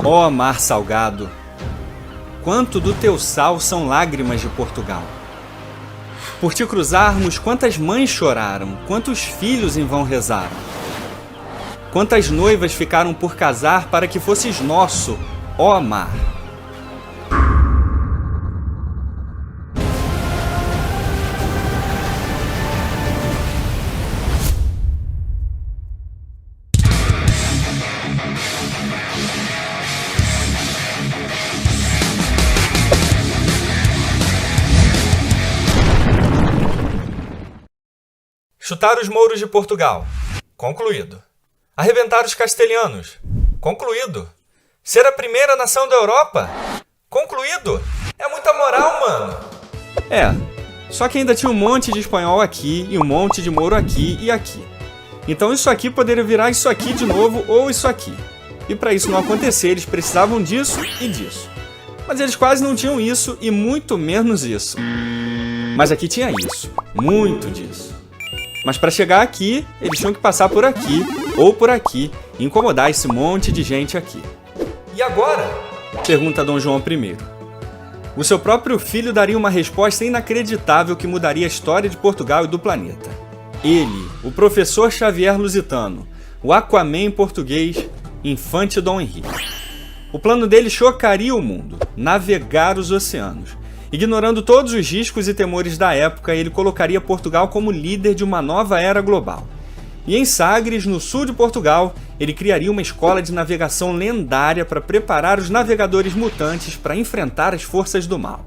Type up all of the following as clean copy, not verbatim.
Ó mar salgado, quanto do teu sal são lágrimas de Portugal. Por te cruzarmos, quantas mães choraram, quantos filhos em vão rezaram. Quantas noivas ficaram por casar para que fosses nosso, ó mar. Chutar os mouros de Portugal. Concluído. Arrebentar os castelhanos. Concluído. Ser a primeira nação da Europa. Concluído. É muita moral, mano. Só que ainda tinha um monte de espanhol aqui e um monte de mouro aqui e aqui. Então isso aqui poderia virar isso aqui de novo ou isso aqui. E para isso não acontecer, eles precisavam disso e disso. Mas eles quase não tinham isso e muito menos isso. Mas aqui tinha isso. Muito disso. Mas para chegar aqui, eles tinham que passar por aqui ou por aqui e incomodar esse monte de gente aqui. E agora? Pergunta Dom João I. O seu próprio filho daria uma resposta inacreditável que mudaria a história de Portugal e do planeta. Ele, o professor Xavier Lusitano, o Aquaman português, Infante Dom Henrique. O plano dele chocaria o mundo, navegar os oceanos. Ignorando todos os riscos e temores da época, ele colocaria Portugal como líder de uma nova era global. E em Sagres, no sul de Portugal, ele criaria uma escola de navegação lendária para preparar os navegadores mutantes para enfrentar as forças do mal.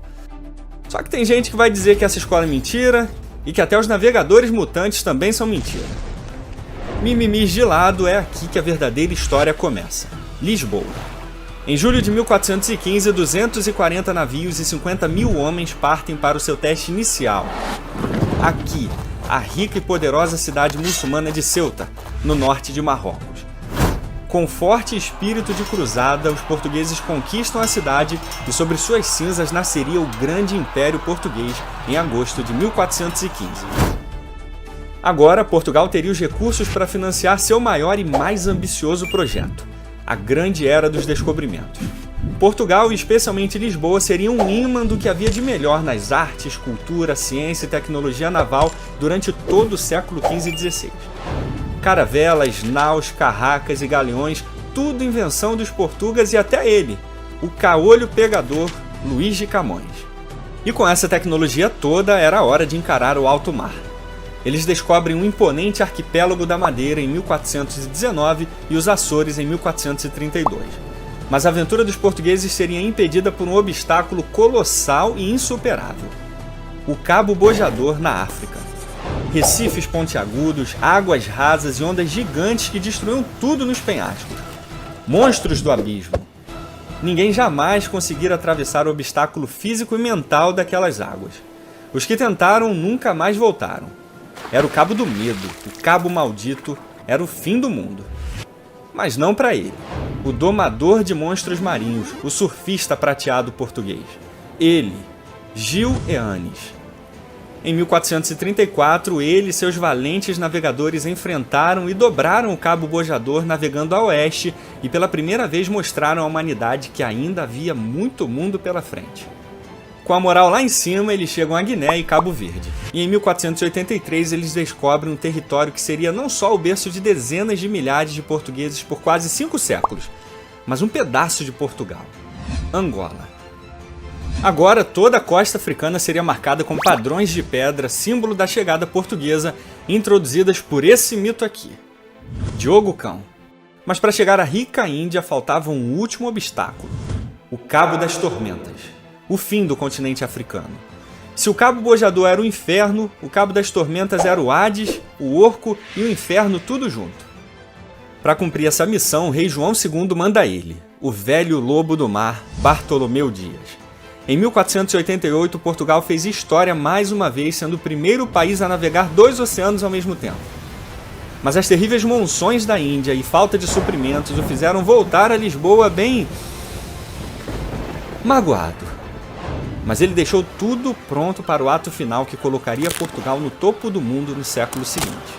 Só que tem gente que vai dizer que essa escola é mentira e que até os navegadores mutantes também são mentira. Mimimis de lado, é aqui que a verdadeira história começa. Lisboa. Em julho de 1415, 240 navios e 50 mil homens partem para o seu teste inicial. Aqui, a rica e poderosa cidade muçulmana de Ceuta, no norte de Marrocos. Com forte espírito de cruzada, os portugueses conquistam a cidade e sobre suas cinzas nasceria o grande Império Português em agosto de 1415. Agora, Portugal teria os recursos para financiar seu maior e mais ambicioso projeto. A Grande Era dos Descobrimentos. Portugal, e especialmente Lisboa, seria um ímã do que havia de melhor nas artes, cultura, ciência e tecnologia naval durante todo o século XV e XVI. Caravelas, naus, carracas e galeões, tudo invenção dos portugueses e até ele, o caolho pegador Luís de Camões. E com essa tecnologia toda, era hora de encarar o alto mar. Eles descobrem um imponente arquipélago da Madeira em 1419 e os Açores em 1432. Mas a aventura dos portugueses seria impedida por um obstáculo colossal e insuperável: o Cabo Bojador na África. Recifes pontiagudos, águas rasas e ondas gigantes que destruíam tudo nos penhascos. Monstros do abismo. Ninguém jamais conseguira atravessar o obstáculo físico e mental daquelas águas. Os que tentaram nunca mais voltaram. Era o Cabo do Medo, o Cabo Maldito, era o fim do mundo. Mas não para ele, o domador de monstros marinhos, o surfista prateado português. Ele, Gil Eanes. Em 1434, ele e seus valentes navegadores enfrentaram e dobraram o Cabo Bojador navegando a oeste e pela primeira vez mostraram à humanidade que ainda havia muito mundo pela frente. Com a moral lá em cima, eles chegam a Guiné e Cabo Verde. E em 1483 eles descobrem um território que seria não só o berço de dezenas de milhares de portugueses por quase 5 séculos, mas um pedaço de Portugal: Angola. Agora toda a costa africana seria marcada com padrões de pedra, símbolo da chegada portuguesa, introduzidas por esse mito aqui, Diogo Cão. Mas para chegar à rica Índia faltava um último obstáculo: o Cabo das Tormentas. O fim do continente africano. Se o Cabo Bojador era o inferno, o Cabo das Tormentas era o Hades, o Orco e o inferno tudo junto. Para cumprir essa missão, o rei João II manda ele, o velho lobo do mar, Bartolomeu Dias. Em 1488, Portugal fez história mais uma vez, sendo o primeiro país a navegar 2 oceanos ao mesmo tempo. Mas as terríveis monções da Índia e falta de suprimentos o fizeram voltar a Lisboa bem magoado. Mas ele deixou tudo pronto para o ato final que colocaria Portugal no topo do mundo no século seguinte.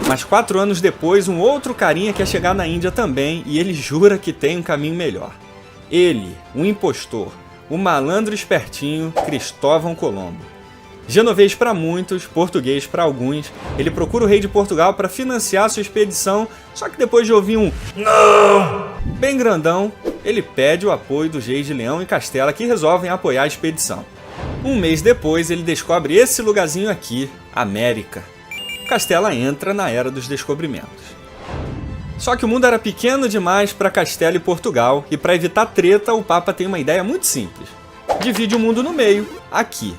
Mas 4 anos depois, um outro carinha quer chegar na Índia também e ele jura que tem um caminho melhor. Ele, o impostor, o malandro espertinho Cristóvão Colombo. Genovês para muitos, português para alguns, ele procura o rei de Portugal para financiar sua expedição, só que depois de ouvir um "não" bem grandão, ele pede o apoio dos reis de Leão e Castela que resolvem apoiar a expedição. Um mês depois, ele descobre esse lugarzinho aqui, América. Castela entra na Era dos Descobrimentos. Só que o mundo era pequeno demais para Castela e Portugal, e para evitar treta, o Papa tem uma ideia muito simples. Divide o mundo no meio, aqui.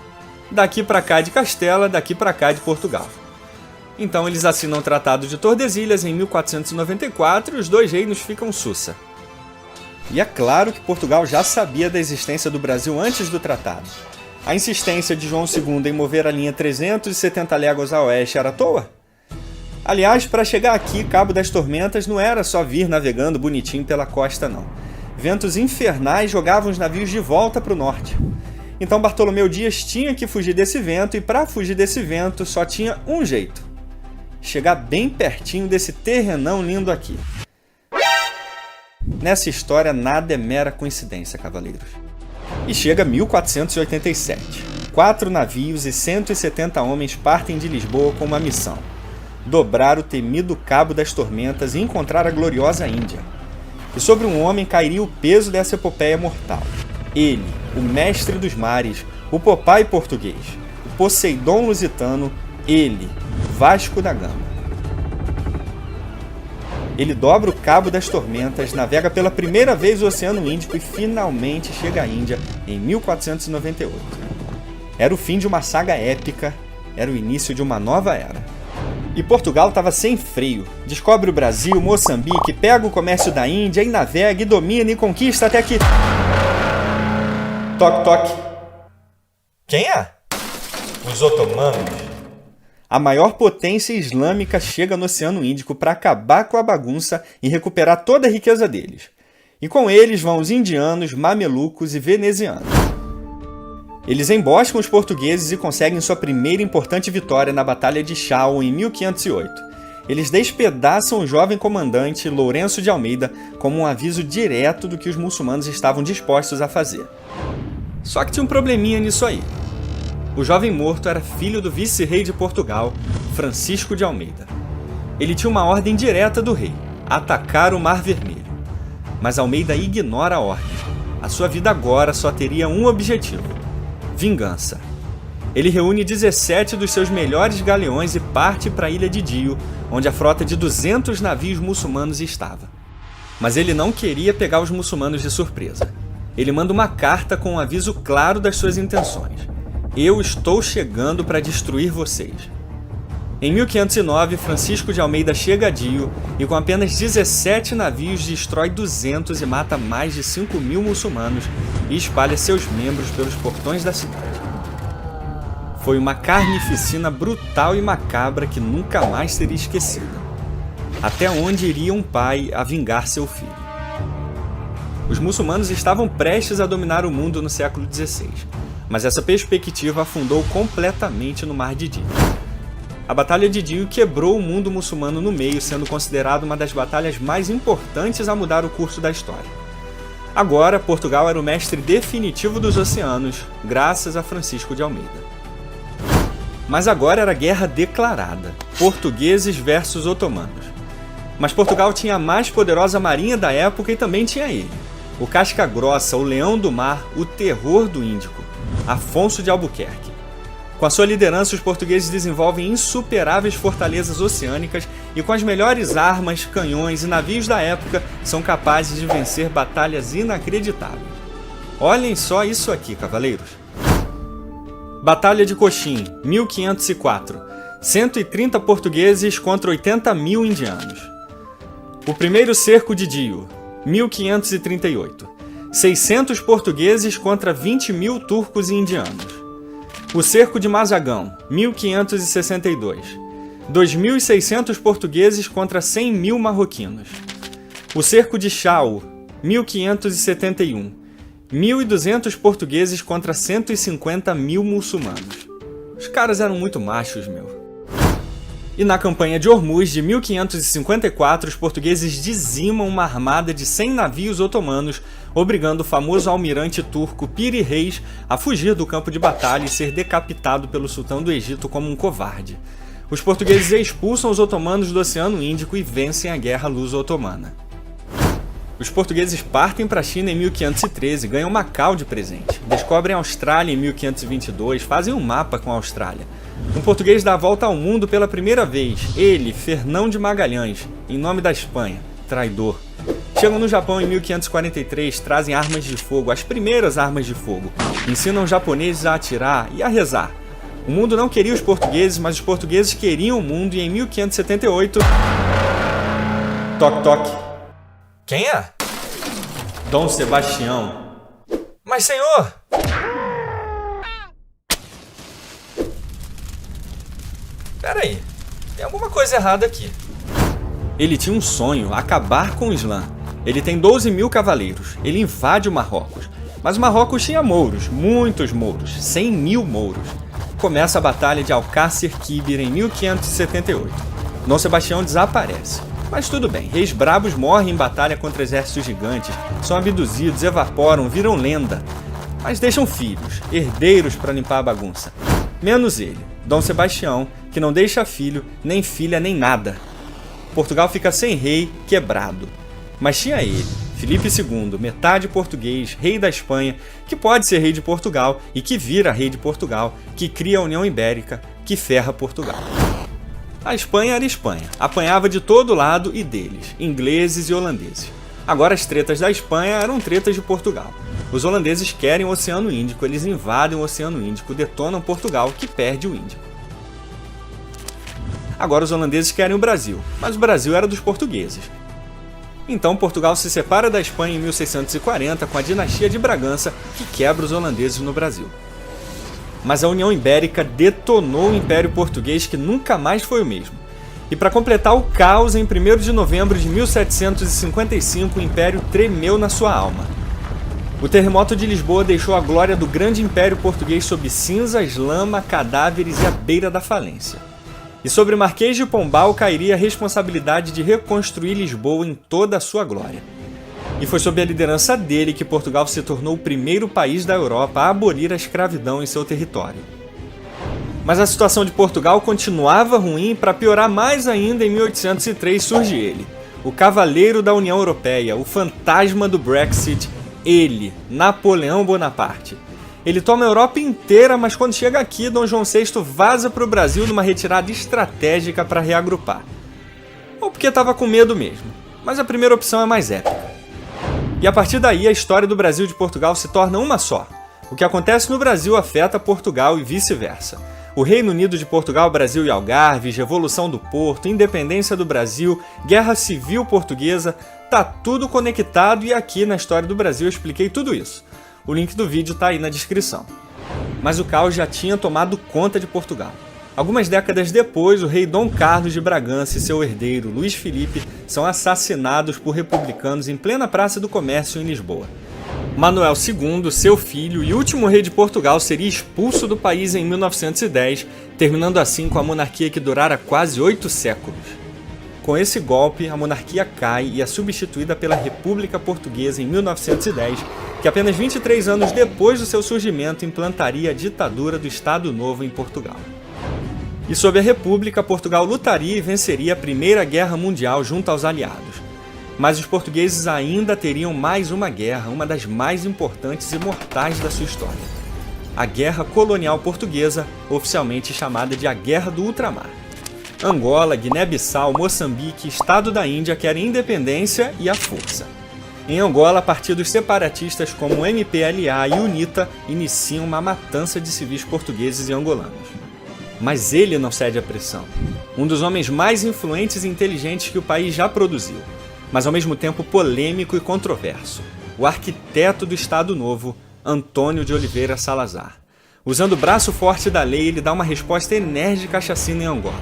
Daqui para cá de Castela, daqui para cá de Portugal. Então eles assinam o Tratado de Tordesilhas em 1494 e os dois reinos ficam sussa. E é claro que Portugal já sabia da existência do Brasil antes do tratado. A insistência de João II em mover a linha 370 léguas a oeste era à toa? Aliás, para chegar aqui, Cabo das Tormentas não era só vir navegando bonitinho pela costa, não. Ventos infernais jogavam os navios de volta para o norte. Então Bartolomeu Dias tinha que fugir desse vento, e para fugir desse vento só tinha um jeito: chegar bem pertinho desse terrenão lindo aqui. Nessa história nada é mera coincidência, cavaleiros. E chega 1487. 4 navios e 170 homens partem de Lisboa com uma missão: dobrar o temido Cabo das Tormentas e encontrar a gloriosa Índia. E sobre um homem cairia o peso dessa epopeia mortal. Ele, o mestre dos mares, o Popeye português, o Poseidon lusitano, ele, Vasco da Gama. Ele dobra o Cabo das Tormentas, navega pela primeira vez o Oceano Índico e finalmente chega à Índia em 1498. Era o fim de uma saga épica, era o início de uma nova era. E Portugal estava sem freio. Descobre o Brasil, Moçambique, pega o comércio da Índia e navega e domina e conquista até que... Toque, toque. Quem é? Os otomanos. A maior potência islâmica chega no Oceano Índico para acabar com a bagunça e recuperar toda a riqueza deles. E com eles vão os indianos, mamelucos e venezianos. Eles emboscam os portugueses e conseguem sua primeira importante vitória na Batalha de Chao em 1508. Eles despedaçam o jovem comandante Lourenço de Almeida como um aviso direto do que os muçulmanos estavam dispostos a fazer. Só que tinha um probleminha nisso aí. O jovem morto era filho do vice-rei de Portugal, Francisco de Almeida. Ele tinha uma ordem direta do rei: atacar o Mar Vermelho. Mas Almeida ignora a ordem. A sua vida agora só teria um objetivo: vingança. Ele reúne 17 dos seus melhores galeões e parte para a ilha de Dio, onde a frota de 200 navios muçulmanos estava. Mas ele não queria pegar os muçulmanos de surpresa. Ele manda uma carta com um aviso claro das suas intenções: eu estou chegando para destruir vocês. Em 1509, Francisco de Almeida chega a Dio e com apenas 17 navios destrói 200 e mata mais de 5.000 muçulmanos e espalha seus membros pelos portões da cidade. Foi uma carnificina brutal e macabra que nunca mais seria esquecida. Até onde iria um pai a vingar seu filho? Os muçulmanos estavam prestes a dominar o mundo no século XVI, mas essa perspectiva afundou completamente no Mar de Dio. A Batalha de Dio quebrou o mundo muçulmano no meio, sendo considerada uma das batalhas mais importantes a mudar o curso da história. Agora, Portugal era o mestre definitivo dos oceanos, graças a Francisco de Almeida. Mas agora era guerra declarada: portugueses versus otomanos. Mas Portugal tinha a mais poderosa marinha da época e também tinha ele, o casca-grossa, o leão do mar, o terror do Índico, Afonso de Albuquerque. Com a sua liderança, os portugueses desenvolvem insuperáveis fortalezas oceânicas e com as melhores armas, canhões e navios da época são capazes de vencer batalhas inacreditáveis. Olhem só isso aqui, cavaleiros. Batalha de Coxim, 1504. 130 portugueses contra 80.000 indianos. O primeiro cerco de Dio, 1538. 600 portugueses contra 20.000 turcos e indianos. O cerco de Mazagão, 1562. 2.600 portugueses contra 100.000 marroquinos. O cerco de Chao, 1571. 1.200 portugueses contra 150.000 muçulmanos. Os caras eram muito machos, meu. E na campanha de Hormuz de 1554, os portugueses dizimam uma armada de 100 navios otomanos, obrigando o famoso almirante turco Piri Reis a fugir do campo de batalha e ser decapitado pelo sultão do Egito como um covarde. Os portugueses expulsam os otomanos do Oceano Índico e vencem a Guerra Luso-Otomana. Os portugueses partem para a China em 1513, ganham Macau de presente, descobrem a Austrália em 1522, fazem um mapa com a Austrália. Um português dá a volta ao mundo pela primeira vez, ele, Fernão de Magalhães, em nome da Espanha, traidor. Chegam no Japão em 1543, trazem armas de fogo, as primeiras armas de fogo, ensinam os japoneses a atirar e a rezar. O mundo não queria os portugueses, mas os portugueses queriam o mundo e em 1578... Toque, toque. Quem é? Dom Sebastião. Mas, senhor! Peraí, tem alguma coisa errada aqui. Ele tinha um sonho, acabar com o Islã. Ele tem 12 mil cavaleiros, ele invade o Marrocos. Mas o Marrocos tinha mouros, muitos mouros, 100 mil mouros. Começa a Batalha de Alcácer Quibir em 1578. Dom Sebastião desaparece. Mas tudo bem, reis brabos morrem em batalha contra exércitos gigantes, são abduzidos, evaporam, viram lenda. Mas deixam filhos, herdeiros para limpar a bagunça. Menos ele, Dom Sebastião, que não deixa filho, nem filha, nem nada. Portugal fica sem rei, quebrado. Mas tinha ele, Filipe II, metade português, rei da Espanha, que pode ser rei de Portugal e que vira rei de Portugal, que cria a União Ibérica, que ferra Portugal. A Espanha era Espanha, apanhava de todo lado e deles, ingleses e holandeses. Agora as tretas da Espanha eram tretas de Portugal. Os holandeses querem o Oceano Índico, eles invadem o Oceano Índico, detonam Portugal, que perde o Índico. Agora os holandeses querem o Brasil, mas o Brasil era dos portugueses. Então Portugal se separa da Espanha em 1640 com a dinastia de Bragança, que quebra os holandeses no Brasil. Mas a União Ibérica detonou o Império Português, que nunca mais foi o mesmo. E para completar o caos, em 1º de novembro de 1755, o Império tremeu na sua alma. O terremoto de Lisboa deixou a glória do grande Império Português sob cinzas, lama, cadáveres e à beira da falência. E sobre Marquês de Pombal cairia a responsabilidade de reconstruir Lisboa em toda a sua glória. E foi sob a liderança dele que Portugal se tornou o primeiro país da Europa a abolir a escravidão em seu território. Mas a situação de Portugal continuava ruim e para piorar mais ainda, em 1803 surge ele, o cavaleiro da União Europeia, o fantasma do Brexit, ele, Napoleão Bonaparte. Ele toma a Europa inteira, mas quando chega aqui, Dom João VI vaza para o Brasil numa retirada estratégica para reagrupar. Ou porque estava com medo mesmo, mas a primeira opção é mais épica. E a partir daí, a história do Brasil e de Portugal se torna uma só. O que acontece no Brasil afeta Portugal e vice-versa. O Reino Unido de Portugal, Brasil e Algarves, Revolução do Porto, Independência do Brasil, Guerra Civil Portuguesa, tá tudo conectado e aqui na História do Brasil eu expliquei tudo isso. O link do vídeo tá aí na descrição. Mas o caos já tinha tomado conta de Portugal. Algumas décadas depois, o rei Dom Carlos de Bragança e seu herdeiro, Luís Filipe, são assassinados por republicanos em plena Praça do Comércio em Lisboa. Manuel II, seu filho e último rei de Portugal, seria expulso do país em 1910, terminando assim com a monarquia que durara quase 8 séculos. Com esse golpe, a monarquia cai e é substituída pela República Portuguesa em 1910, que apenas 23 anos depois do seu surgimento implantaria a ditadura do Estado Novo em Portugal. E sob a República, Portugal lutaria e venceria a Primeira Guerra Mundial junto aos aliados. Mas os portugueses ainda teriam mais uma guerra, uma das mais importantes e mortais da sua história. A Guerra Colonial Portuguesa, oficialmente chamada de a Guerra do Ultramar. Angola, Guiné-Bissau, Moçambique, Estado da Índia querem independência e a força. Em Angola, partidos separatistas como o MPLA e UNITA iniciam uma matança de civis portugueses e angolanos. Mas ele não cede à pressão. Um dos homens mais influentes e inteligentes que o país já produziu, mas ao mesmo tempo polêmico e controverso. O arquiteto do Estado Novo, Antônio de Oliveira Salazar. Usando o braço forte da lei, ele dá uma resposta enérgica à chacina em Angola.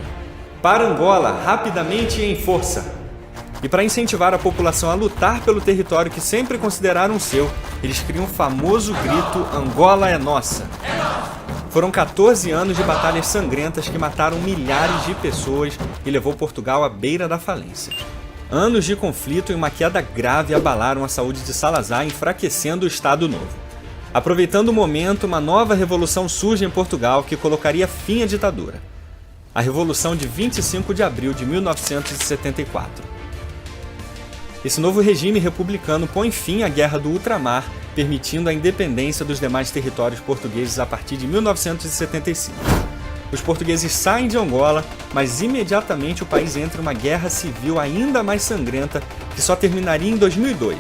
Para Angola, rapidamente e em força. E para incentivar a população a lutar pelo território que sempre consideraram seu, eles criam o famoso grito Angola é nossa. Foram 14 anos de batalhas sangrentas que mataram milhares de pessoas e levou Portugal à beira da falência. Anos de conflito e uma queda grave abalaram a saúde de Salazar, enfraquecendo o Estado Novo. Aproveitando o momento, uma nova revolução surge em Portugal que colocaria fim à ditadura. A Revolução de 25 de abril de 1974. Esse novo regime republicano põe fim à Guerra do Ultramar, permitindo a independência dos demais territórios portugueses a partir de 1975. Os portugueses saem de Angola, mas imediatamente o país entra em uma guerra civil ainda mais sangrenta, que só terminaria em 2002,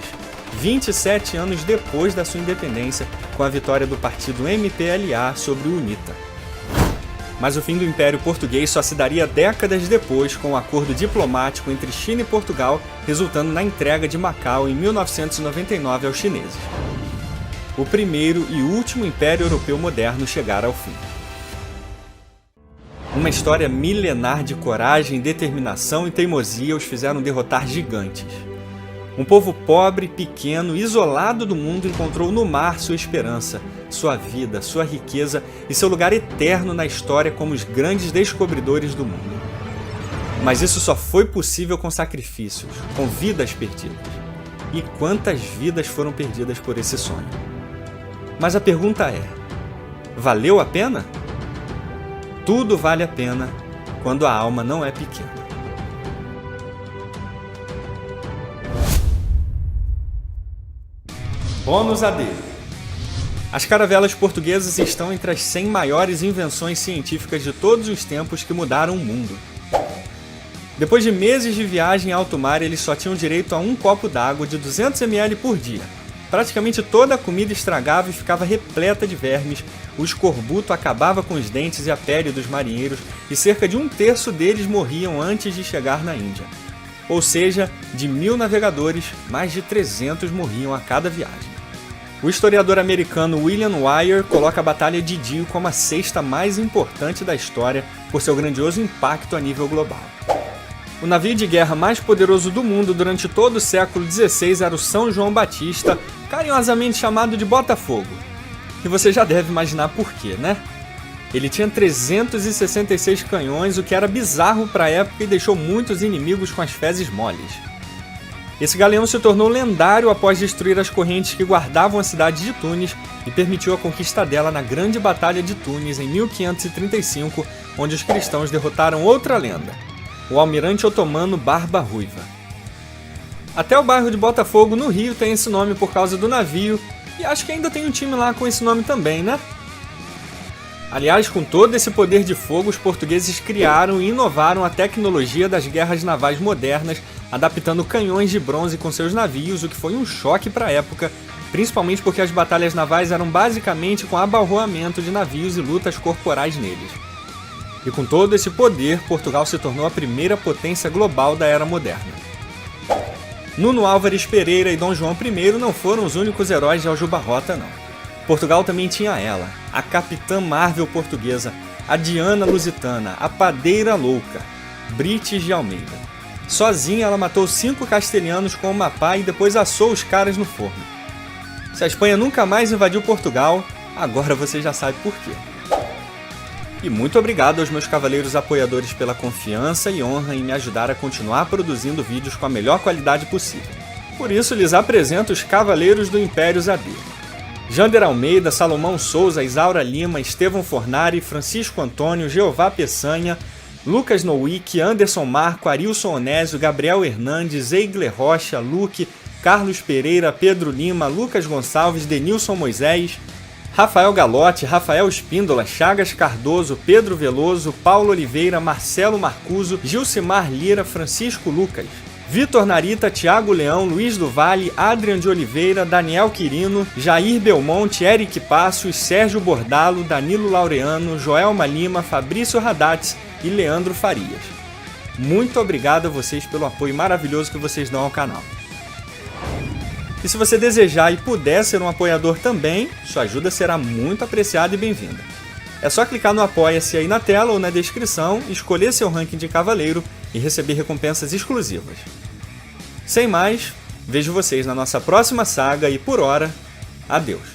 27 anos depois da sua independência, com a vitória do partido MPLA sobre o UNITA. Mas o fim do Império Português só se daria décadas depois, com um acordo diplomático entre China e Portugal, resultando na entrega de Macau em 1999 aos chineses. O primeiro e último Império Europeu moderno chegara ao fim. Uma história milenar de coragem, determinação e teimosia os fizeram derrotar gigantes. Um povo pobre, pequeno, isolado do mundo encontrou no mar sua esperança, sua vida, sua riqueza e seu lugar eterno na história como os grandes descobridores do mundo. Mas isso só foi possível com sacrifícios, com vidas perdidas. E quantas vidas foram perdidas por esse sonho? Mas a pergunta é: valeu a pena? Tudo vale a pena quando a alma não é pequena. Bônus AD. As caravelas portuguesas estão entre as 100 maiores invenções científicas de todos os tempos que mudaram o mundo. Depois de meses de viagem em alto mar, eles só tinham direito a um copo d'água de 200 ml por dia. Praticamente toda a comida estragava e ficava repleta de vermes, o escorbuto acabava com os dentes e a pele dos marinheiros e cerca de 1/3 deles morriam antes de chegar na Índia. Ou seja, de 1.000 navegadores, mais de 300 morriam a cada viagem. O historiador americano William Wyer coloca a Batalha de Dio como a 6ª mais importante da história por seu grandioso impacto a nível global. O navio de guerra mais poderoso do mundo durante todo o século XVI era o São João Batista, carinhosamente chamado de Botafogo. E você já deve imaginar por quê, né? Ele tinha 366 canhões, o que era bizarro para a época e deixou muitos inimigos com as fezes moles. Esse galeão se tornou lendário após destruir as correntes que guardavam a cidade de Tunis e permitiu a conquista dela na Grande Batalha de Tunis em 1535, onde os cristãos derrotaram outra lenda, o almirante otomano Barba Ruiva. Até o bairro de Botafogo, no Rio, tem esse nome por causa do navio, e acho que ainda tem um time lá com esse nome também, né? Aliás, com todo esse poder de fogo, os portugueses criaram e inovaram a tecnologia das guerras navais modernas, adaptando canhões de bronze com seus navios, o que foi um choque para a época, principalmente porque as batalhas navais eram basicamente com abalroamento de navios e lutas corporais neles. E com todo esse poder, Portugal se tornou a primeira potência global da era moderna. Nuno Álvares Pereira e Dom João I não foram os únicos heróis de Aljubarrota, não. Portugal também tinha ela, a Capitã Marvel portuguesa, a Diana Lusitana, a Padeira Louca, Brites de Almeida. Sozinha ela matou 5 castelhanos com uma pá e depois assou os caras no forno. Se a Espanha nunca mais invadiu Portugal, agora você já sabe por quê. E muito obrigado aos meus cavaleiros apoiadores pela confiança e honra em me ajudar a continuar produzindo vídeos com a melhor qualidade possível. Por isso lhes apresento os Cavaleiros do Império AD. Jander Almeida, Salomão Souza, Isaura Lima, Estevão Fornari, Francisco Antônio, Jeová Peçanha, Lucas Nowick, Anderson Marco, Arilson Onésio, Gabriel Hernandes, Eigler Rocha, Luque, Carlos Pereira, Pedro Lima, Lucas Gonçalves, Denilson Moisés, Rafael Galotti, Rafael Espíndola, Chagas Cardoso, Pedro Veloso, Paulo Oliveira, Marcelo Marcuso, Gilcimar Lira, Francisco Lucas, Vitor Narita, Thiago Leão, Luiz do Vale, Adrian de Oliveira, Daniel Quirino, Jair Belmonte, Eric Passos, Sérgio Bordalo, Danilo Laureano, Joelma Lima, Fabrício Radatz e Leandro Farias. Muito obrigado a vocês pelo apoio maravilhoso que vocês dão ao canal. E se você desejar e puder ser um apoiador também, sua ajuda será muito apreciada e bem-vinda. É só clicar no Apoia-se aí na tela ou na descrição, escolher seu ranking de cavaleiro e receber recompensas exclusivas. Sem mais, vejo vocês na nossa próxima saga e, por hora, adeus!